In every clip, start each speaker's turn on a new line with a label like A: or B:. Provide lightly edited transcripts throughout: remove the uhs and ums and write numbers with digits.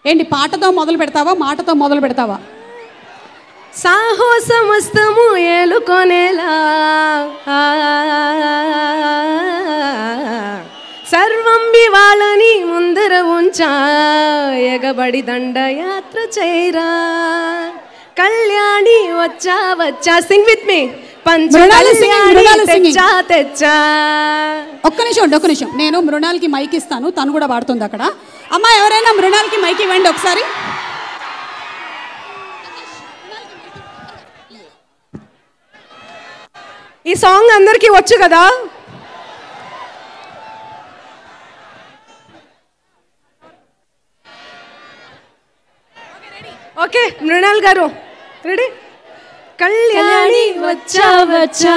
A: ఏంటి పాటతో మొదలు పెడతావా మాటతో మొదలు పెడతావా?
B: సాహో సమస్తము ఏలుకొనేలా సర్వం వాళ్ళని ముందర ఉంచా ఎగబడి దండయాత్ర చేయరా కళ్యాణి వచ్చా వచ్చా. Sing with me. తెచ్చా.
A: ఒక్క నిమిషం నేను మృణాల్కి మైక్ ఇస్తాను, తను కూడా పాడుతుంది అక్కడ. అమ్మా ఎవరైనా మృణాల్కి మైక్ ఇవ్వండి ఒకసారి.
B: ఈ సాంగ్ అందరికీ వచ్చు కదా? ఓకే మృణాల్ గారు రెడీ? కళ్యాణి వచ్చా వచ్చా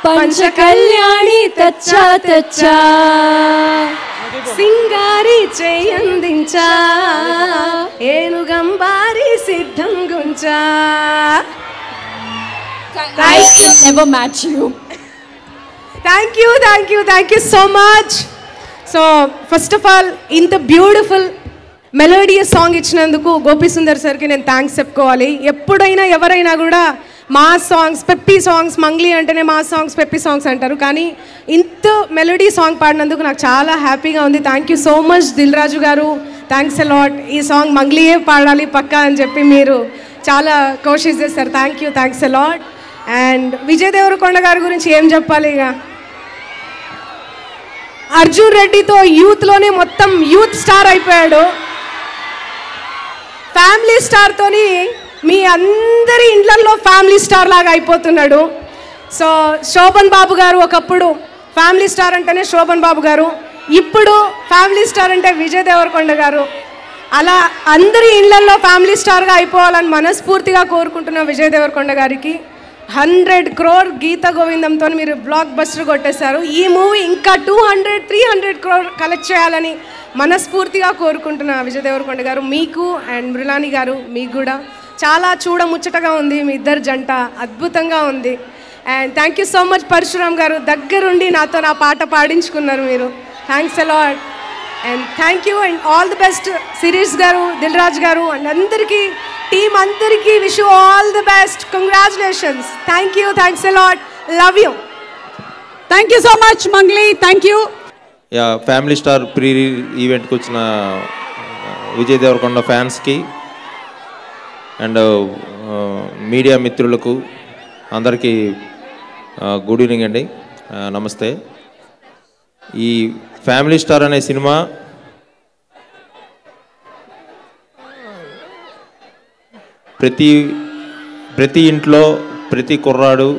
B: పంచ కళ్యాణి తెచ్చా తెచ్చా సింగారి చేయందించా ఏనుగంబారి సిద్ధం గుంచా.
A: never match you.
B: Thank you so much. So first of all ఇంత బ్యూటిఫుల్ మెలోడియస్ సాంగ్ ఇచ్చినందుకు గోపి సుందర్ సార్కి నేను థ్యాంక్స్ చెప్పుకోవాలి. ఎప్పుడైనా ఎవరైనా కూడా మా సాంగ్స్ పెప్పీ సాంగ్స్ మంగ్లీ అంటేనే మా సాంగ్స్ పెప్పీ సాంగ్స్ అంటారు, కానీ ఇంత మెలోడీ సాంగ్ పాడినందుకు నాకు చాలా హ్యాపీగా ఉంది. Thank you so much Dil Raju గారు, థ్యాంక్స్ ఎ లాట్. ఈ సాంగ్ మంగ్లీయే పాడాలి పక్కా అని చెప్పి మీరు చాలా కోషిష్ చేస్తారు. Thanks a lot. And Vijay Devarakonda గారి గురించి ఏం చెప్పాలి, ఇక అర్జున్ రెడ్డితో యూత్లోనే మొత్తం యూత్ స్టార్ అయిపోయాడు. ఫ్యామిలీ స్టార్తోని మీ అందరి ఇండ్లల్లో ఫ్యామిలీ స్టార్ లాగా అయిపోతున్నాడు. సో శోభన్ బాబు గారు ఒకప్పుడు ఫ్యామిలీ స్టార్ అంటేనే శోభన్ బాబు గారు, ఇప్పుడు ఫ్యామిలీ స్టార్ అంటే విజయ్ దేవరకొండ గారు. అలా అందరి ఇండ్లల్లో ఫ్యామిలీ స్టార్గా అయిపోవాలని మనస్ఫూర్తిగా కోరుకుంటున్న విజయ్ దేవరకొండ గారికి 100 crore గీత గోవిందంతో మీరు బ్లాక్ బస్టర్ కొట్టేశారు. ఈ మూవీ ఇంకా 200-300 crore కలెక్ట్ చేయాలని మనస్ఫూర్తిగా కోరుకుంటున్న విజయ్ దేవరకొండ గారు, మీకు అండ్ మృణాలి గారు మీకు కూడా చాలా చూడముచ్చటగా ఉంది. మీ ఇద్దరు జంట అద్భుతంగా ఉంది. And thank you so much Parashuram garu, దగ్గరుండి నాతో నా పాట పాడించుకున్నారు మీరు. Thanks a lot and thank you and all the best Shirish garu, Dil Raj garu and అందరికీ టీమ్ అందరికీ wish you all the best. Congratulations. Thank you, thanks a lot, love you.
A: Thank you so much Mangli, thank you.
C: Family star pre ఈవెంట్కి వచ్చిన విజయ్ దేవరకొండ ఫ్యాన్స్కి and media మిత్రులకు అందరికీ good evening అండి, నమస్తే. ఈ ఫ్యామిలీ స్టార్ అనే సినిమా ప్రతి ఇంట్లో ప్రతి కుర్రాడు,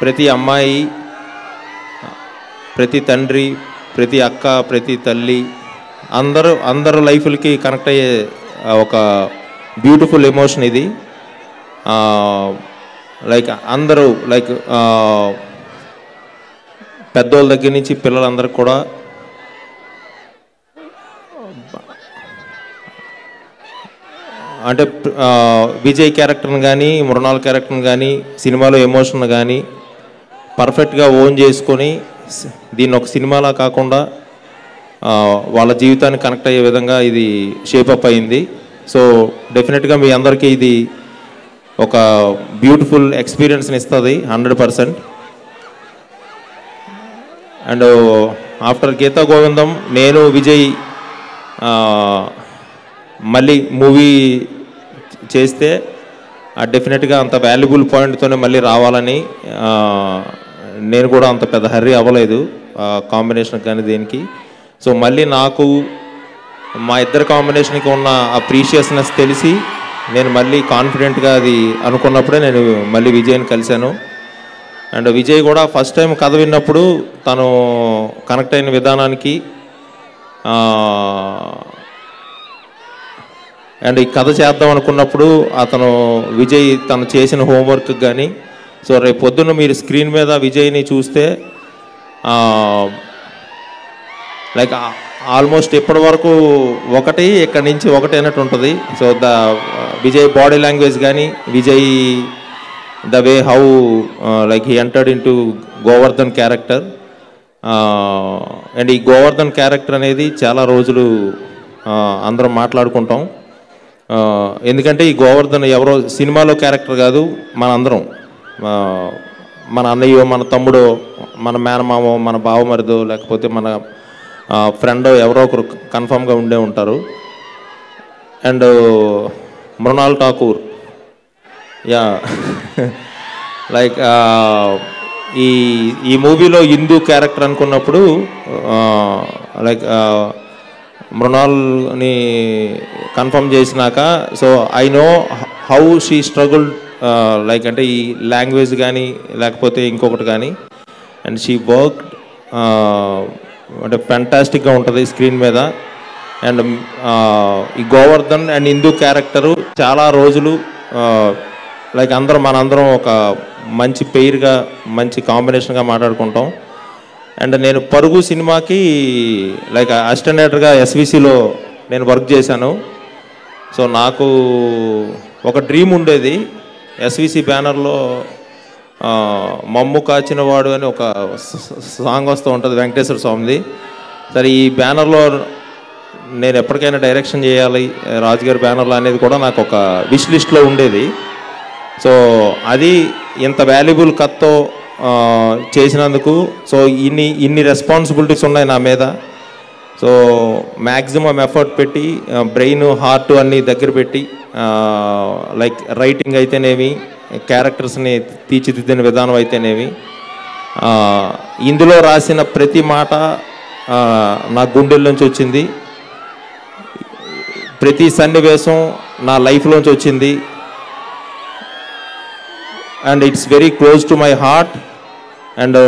C: ప్రతి అమ్మాయి, ప్రతి తండ్రి, ప్రతి అక్క, ప్రతి తల్లి అందరూ లైఫ్లకి కనెక్ట్ అయ్యే ఒక బ్యూటిఫుల్ ఎమోషన్ ఇది. లైక్ అందరూ లైక్ పెద్దోళ్ళ దగ్గర నుంచి పిల్లలందరూ కూడా అంటే విజయ్ క్యారెక్టర్ని కానీ మృణాల్ క్యారెక్టర్ని కానీ సినిమాలో ఎమోషన్ కానీ పర్ఫెక్ట్గా ఓన్ చేసుకొని దీన్ని ఒక సినిమాలా కాకుండా వాళ్ళ జీవితాన్ని కనెక్ట్ అయ్యే విధంగా ఇది షేపప్ అయింది. సో డెఫినెట్గా మీ అందరికీ ఇది ఒక బ్యూటిఫుల్ ఎక్స్పీరియన్స్ని ఇస్తుంది 100%. అండ్ ఆఫ్టర్ గీతా గోవిందం నేను విజయ్ మళ్ళీ మూవీ చేస్తే డెఫినెట్గా అంత వాల్యుబుల్ పాయింట్తోనే మళ్ళీ రావాలని నేను కూడా అంత పెద్ద హర్రీ అవ్వలేదు కాంబినేషన్ కానీ దేనికి. సో మళ్ళీ నాకు మా ఇద్దరు కాంబినేషన్కి ఉన్న ఆ ప్రీషియస్నెస్ తెలిసి నేను మళ్ళీ కాన్ఫిడెంట్గా అది అనుకున్నప్పుడే నేను మళ్ళీ విజయ్ని కలిశాను. అండ్ విజయ్ కూడా ఫస్ట్ టైం కథ విన్నప్పుడు తను కనెక్ట్ అయిన విధానానికి అండ్ ఈ కథ చేద్దాం అనుకున్నప్పుడు అతను విజయ్ తను చేసిన హోంవర్క్ కానీ, సో రేపు పొద్దున్న మీరు స్క్రీన్ మీద విజయ్ని చూస్తే లైక్ ఆల్మోస్ట్ ఇప్పటి వరకు ఒకటి ఇక్కడి నుంచి ఒకటి అయినట్టు ఉంటుంది. సో విజయ్ బాడీ లాంగ్వేజ్ కానీ, Vijay the way how like he entered in to Govardhan character. And ఈ గోవర్ధన్ క్యారెక్టర్ అనేది చాలా రోజులు అందరం మాట్లాడుకుంటాం. ఎందుకంటే ఈ గోవర్ధన్ ఎవరో సినిమాలో క్యారెక్టర్ కాదు, మన అందరం, మన అన్నయ్యో, మన తమ్ముడో, మన మేనమామో, మన బావమరిదో, లేకపోతే మన ఫ్రెండో ఎవరో ఒకరు కన్ఫామ్గా ఉండే ఉంటారు. And Mrunal Thakur, yeah, like ఈ మూవీలో హిందూ క్యారెక్టర్ అనుకున్నప్పుడు లైక్ మృణాల్ని కన్ఫర్మ్ చేసినాక, so I know how she struggle, like అంటే ఈ లాంగ్వేజ్ కానీ లేకపోతే ఇంకొకటి కానీ, అండ్ షీ వర్క్ అంటే ఫెంటాస్టిక్గా ఉంటుంది స్క్రీన్ మీద. అండ్ ఈ గోవర్ధన్ అండ్ హిందూ క్యారెక్టరు చాలా రోజులు లైక్ మనందరం ఒక మంచి పెయిర్గా, మంచి కాంబినేషన్గా మాట్లాడుకుంటాం. అండ్ నేను పరుగు సినిమాకి లైక్ అసిస్టెంట్ డైరెక్టర్గా ఎస్విసిలో నేను వర్క్ చేశాను. సో నాకు ఒక డ్రీమ్ ఉండేది, ఎస్విసి బ్యానర్లో మమ్ము కాచినవాడు అని ఒక సాంగ్ వస్తూ ఉంటుంది వెంకటేశ్వర స్వామిది. సరే ఈ బ్యానర్లో నేను ఎప్పటికైనా డైరెక్షన్ చేయాలి రాజుగారి బ్యానర్లో అనేది కూడా నాకు ఒక విష్ లిస్ట్లో ఉండేది. సో అది ఇంత వాల్యుబుల్ కత్తో చేసినందుకు, సో ఇన్ని రెస్పాన్సిబిలిటీస్ ఉన్నాయి నా మీద. సో మ్యాక్సిమం ఎఫర్ట్ పెట్టి బ్రెయిన్, హార్ట్ అన్నీ దగ్గర పెట్టి లైక్ రైటింగ్ అయితేనేమి, క్యారెక్టర్స్ని తీర్చిదిద్దిన విధానం అయితేనేమి, ఇందులో రాసిన ప్రతి మాట నా గుండెల నుంచి వచ్చింది, ప్రతి సన్నివేశం నా లైఫ్లోంచి వచ్చింది. And it's very close to my heart. And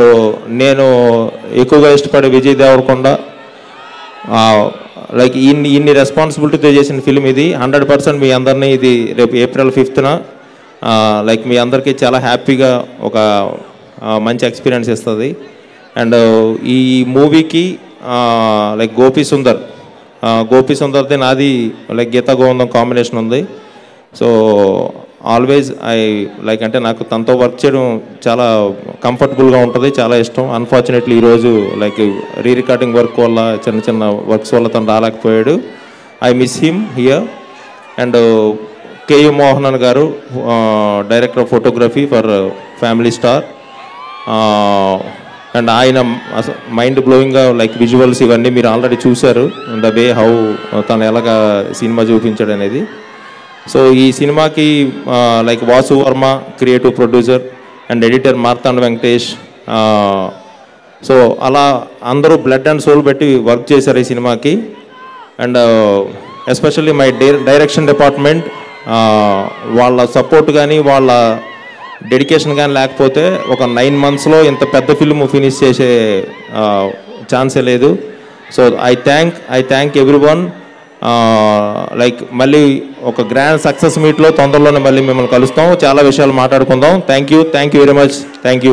C: నేను ఎక్కువగా ఇష్టపడే విజయ్ దేవరకొండ, లైక్ ఇన్ని రెస్పాన్సిబిలిటీతో చేసిన ఫిల్మ్ ఇది. 100% మీ అందరినీ ఇది రేపు April 5th లైక్ మీ అందరికీ చాలా హ్యాపీగా ఒక మంచి ఎక్స్పీరియన్స్ ఇస్తుంది. అండ్ ఈ మూవీకి లైక్ గోపి సుందర్ది నాది లైక్ గీతా గోవిందం కాంబినేషన్ ఉంది. సో ఆల్వేస్ లైక్ అంటే నాకు తనతో వర్క్ చేయడం చాలా కంఫర్టబుల్గా ఉంటుంది, చాలా ఇష్టం. అన్ఫార్చునేట్లీ ఈరోజు లైక్ రికార్డింగ్ వర్క్ వల్ల, చిన్న వర్క్స్ వల్ల తను రాలేకపోయాడు. I miss him here. And K U Mohanan గారు, director of photography for family star. And ఆయన మైండ్ బ్లోయింగ్గా లైక్ విజువల్స్ ఇవన్నీ మీరు ఆల్రెడీ చూశారు, ద వే హౌ తను ఎలాగా సినిమా చూపించాడు అనేది. సో ఈ సినిమాకి like Vasu Varma creative producer and editor Martanda Venkatesh. So అలా అందరూ బ్లడ్ అండ్ సోల్ పెట్టి వర్క్ చేశారు ఈ సినిమాకి. And especially my direction department, వాళ్ళ సపోర్ట్ కానీ వాళ్ళ డెడికేషన్ కానీ లేకపోతే ఒక 9 monthsలో ఇంత పెద్ద ఫిల్మ్ ఫినిష్ చేసే ఛాన్సే లేదు. So I thank everyone. Like మళ్ళీ ఒక గ్రాండ్ సక్సెస్ మీట్లో తొందరలోనే మళ్ళీ మిమ్మల్ని కలుస్తాం, చాలా విషయాలు మాట్లాడుకుందాం. Thank you very much. Thank you.